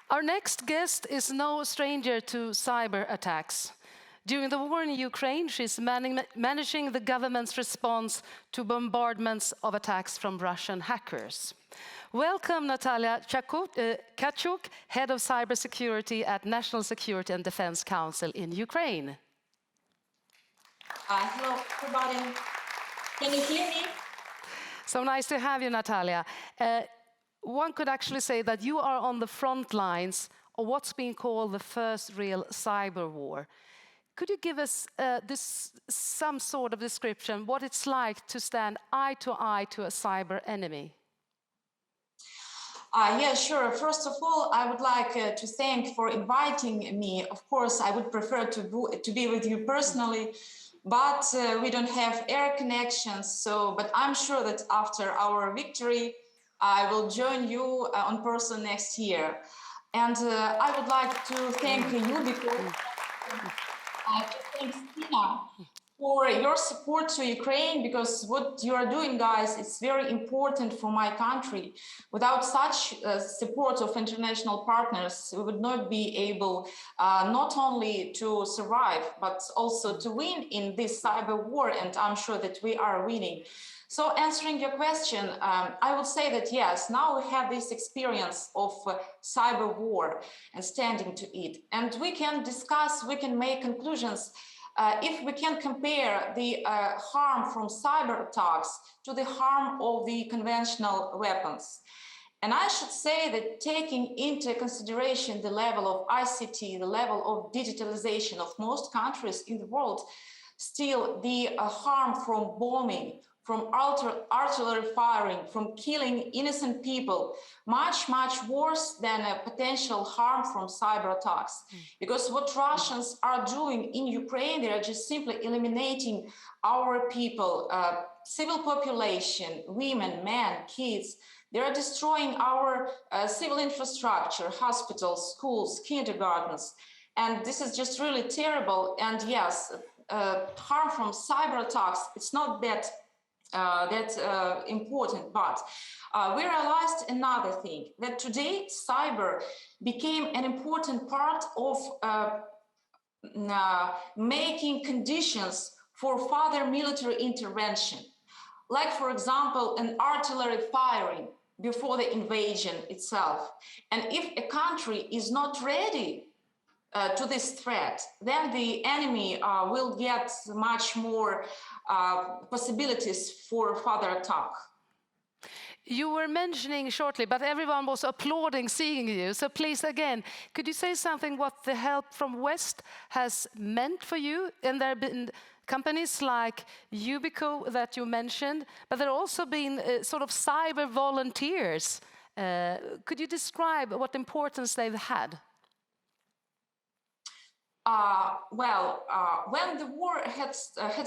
Our next guest is no stranger to cyber attacks. During the war in Ukraine, she's managing the government's response to bombardments of attacks from Russian hackers. Welcome, Natalia Tkachuk, Head of Cybersecurity at National Security and Defense Council in Ukraine. Hello, everybody. Can you hear me? So nice to have you, Natalia. One could actually say that you are on the front lines of what's being called the first real cyber war. Could you give us some sort of description, what it's like to stand eye to a cyber enemy? Yeah, sure. First of all, I would like to thank for inviting me. Of course, I would prefer to be with you personally, but we don't have air connections. But I'm sure that after our victory, I will join you on person next year. And I would like to thank you because to thank Stina for your support to Ukraine, because what you are doing, guys, is very important for my country. Without such support of international partners, we would not be able not only to survive, but also to win in this cyber war, and I'm sure that we are winning. So answering your question, I would say that yes, now we have this experience of cyber war and standing to it. And we can discuss, we can make conclusions if we can compare the harm from cyber attacks to the harm of the conventional weapons. And I should say that taking into consideration the level of ICT, the level of digitalization of most countries in the world, still the harm from bombing, from artillery firing, from killing innocent people, much, much worse than a potential harm from cyber attacks. Because what Russians are doing in Ukraine, they are just simply eliminating our people, civil population, women, men, kids. They are destroying our civil infrastructure, hospitals, schools, kindergartens. And this is just really terrible. And yes, harm from cyber attacks, it's not that important, but we realized another thing, that today cyber became an important part of making conditions for further military intervention. Like, for example, an artillery firing before the invasion itself. And if a country is not ready to this threat, then the enemy will get much more possibilities for further attack. You were mentioning shortly, but everyone was applauding seeing you. So please, again, could you say something what the help from West has meant for you? And there have been companies like Yubico that you mentioned, but there have also been sort of cyber volunteers. Could you describe what importance they've had? When the war had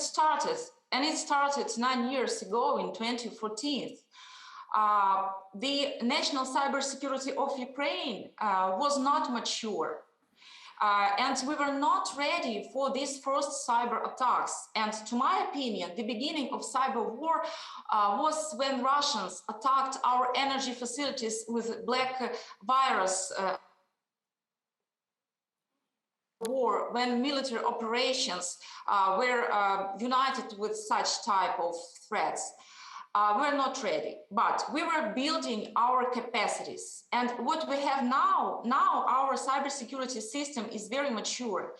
started, and it started 9 years ago in 2014, the national cybersecurity of Ukraine was not mature. And we were not ready for these first cyber attacks. And to my opinion, the beginning of cyber war was when Russians attacked our energy facilities with black virus. War, when military operations were united with such type of threats. We're not ready, but we were building our capacities. And what we have now our cybersecurity system is very mature.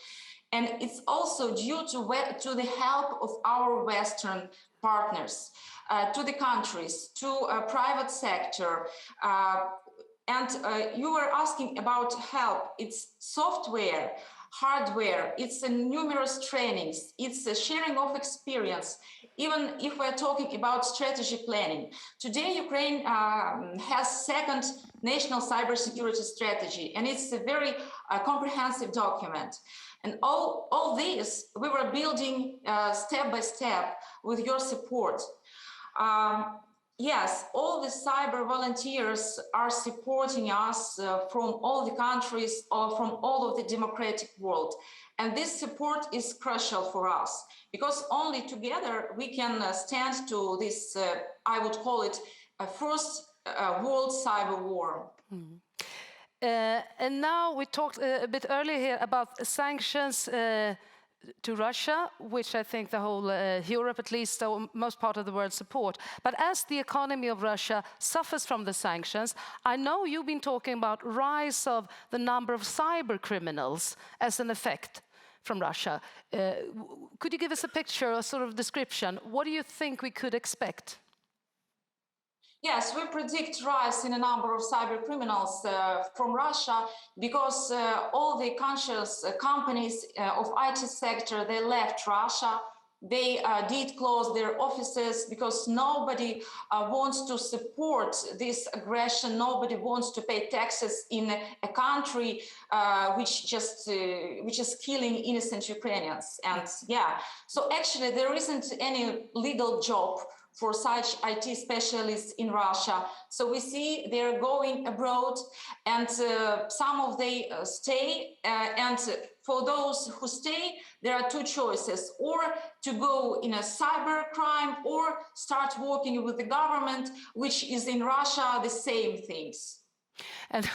And it's also due to the help of our Western partners, to the countries, to private sector. And you were asking about help. It's software, hardware, it's numerous trainings, it's a sharing of experience, even if we're talking about strategy planning. Today, Ukraine has second national cybersecurity strategy, and it's a very comprehensive document. And all this, we were building step by step with your support. Yes, all the cyber volunteers are supporting us from all the countries or from all of the democratic world. And this support is crucial for us, because only together we can stand to this, I would call it, a first world cyber war. And now we talked a bit earlier here about sanctions to Russia, which I think the whole Europe, at least, or most part of the world support. But as the economy of Russia suffers from the sanctions, I know you've been talking about rise of the number of cyber criminals as an effect from Russia. Could you give us a picture, a sort of description? What do you think we could expect? Yes, we predict rise in a number of cyber criminals from Russia because all the conscious companies of IT sector, they left Russia. They did close their offices because nobody wants to support this aggression. Nobody wants to pay taxes in a country which is killing innocent Ukrainians. And yeah, so actually there isn't any legal job for such IT specialists in Russia. So we see they're going abroad, and some of they stay. And for those who stay, there are two choices: or to go in a cyber crime, or start working with the government, which is in Russia the same things. And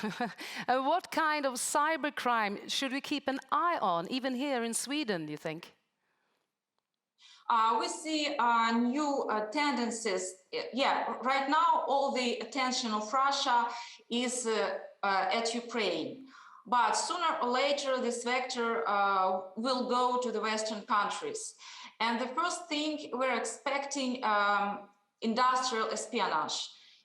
what kind of cyber crime should we keep an eye on, even here in Sweden, do you think? We see new tendencies. Yeah, right now all the attention of Russia is at Ukraine. But sooner or later this vector will go to the Western countries. And the first thing we're expecting industrial espionage,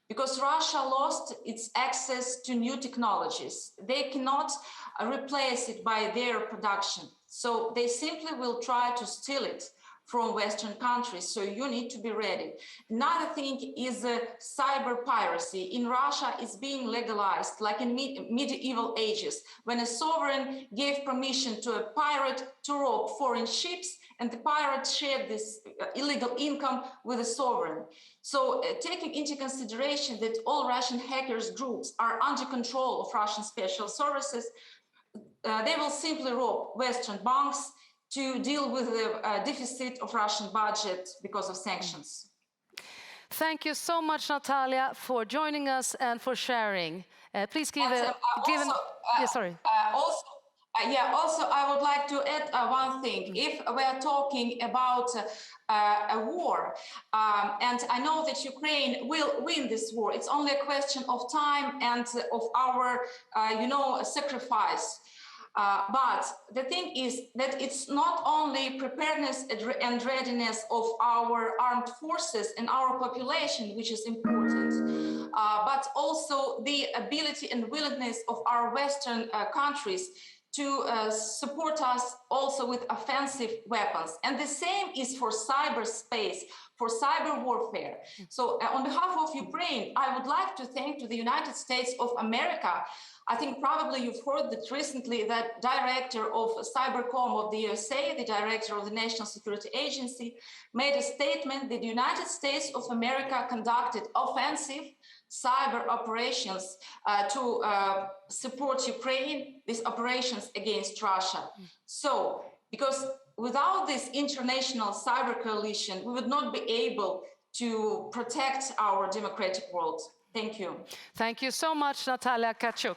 because Russia lost its access to new technologies. They cannot replace it by their production. So they simply will try to steal it from Western countries, so you need to be ready. Another thing is cyber piracy. In Russia, it's being legalized, like in medieval ages, when a sovereign gave permission to a pirate to rob foreign ships, and the pirate shared this illegal income with the sovereign. So taking into consideration that all Russian hackers groups are under control of Russian special services, they will simply rob Western banks to deal with the deficit of Russian budget because of sanctions. Thank you so much, Natalia, for joining us and for sharing. Please give Also, I would like to add one thing. If we are talking about a war, and I know that Ukraine will win this war, it's only a question of time and of our, sacrifice. But the thing is that it's not only preparedness and readiness of our armed forces and our population, which is important, but also the ability and willingness of our Western countries to support us also with offensive weapons. And the same is for cyberspace, for cyber warfare. So on behalf of Ukraine, I would like to thank to the United States of America. I think probably you've heard that recently that director of Cybercom of the USA, the director of the National Security Agency, made a statement that the United States of America conducted offensive cyber operations to support Ukraine, these operations against Russia. So, because without this international cyber coalition, we would not be able to protect our democratic world. Thank you. Thank you so much, Natalia Tkachuk.